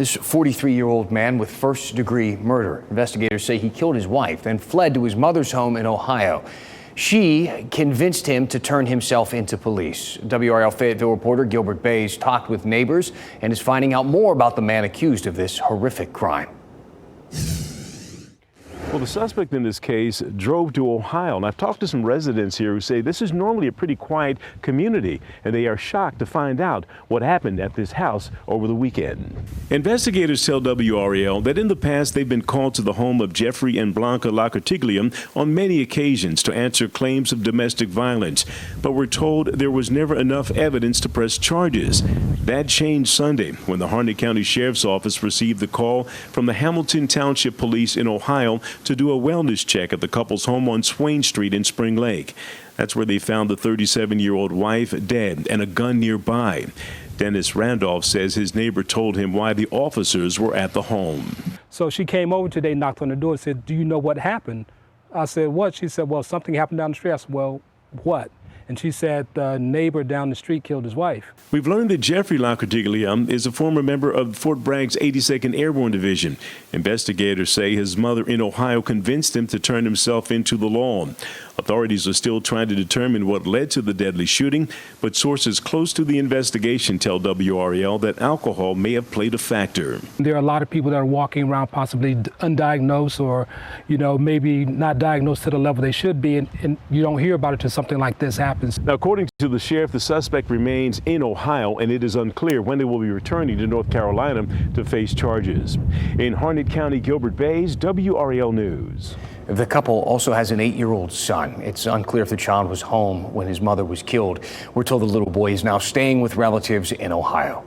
This 43-year-old man with first-degree murder. Investigators say he killed his wife, then fled to his mother's home in Ohio. She convinced him to turn himself into police. WRL Fayetteville reporter Gilbert Bays talked with neighbors and is finding out more about the man accused of this horrific crime. Well, the suspect in this case drove to Ohio, and I've talked to some residents here who say this is normally a pretty quiet community, and they are shocked to find out what happened at this house over the weekend. Investigators tell WRL that in the past they've been called to the home of Jeffrey and Blanca Lacortiglia on many occasions to answer claims of domestic violence, but we're told there was never enough evidence to press charges. That changed Sunday when the Harnett County Sheriff's Office received the call from the Hamilton Township Police in Ohio to do a wellness check at the couple's home on Swain Street in Spring Lake. That's where they found the 37-year-old wife dead and a gun nearby. Dennis Randolph says his neighbor told him why the officers were at the home. So she came over today, knocked on the door, and said, "Do you know what happened?" I said, "What?" She said, "Well, something happened down the street." I said, "Well, what?" And she said the neighbor down the street killed his wife. We've learned that Jeffrey Lacortiglia is a former member of Fort Bragg's 82nd Airborne Division. Investigators say his mother in Ohio convinced him to turn himself into the law. Authorities are still trying to determine what led to the deadly shooting, but sources close to the investigation tell WRL that alcohol may have played a factor. There are a lot of people that are walking around possibly undiagnosed or, maybe not diagnosed to the level they should be, and you don't hear about it until something like this happens. Now, according to the sheriff, the suspect remains in Ohio, and it is unclear when they will be returning to North Carolina to face charges. In Harnett County, Gilbert Bays, WRL News. The couple also has an 8-year-old son. It's unclear if the child was home when his mother was killed. We're told the little boy is now staying with relatives in Ohio.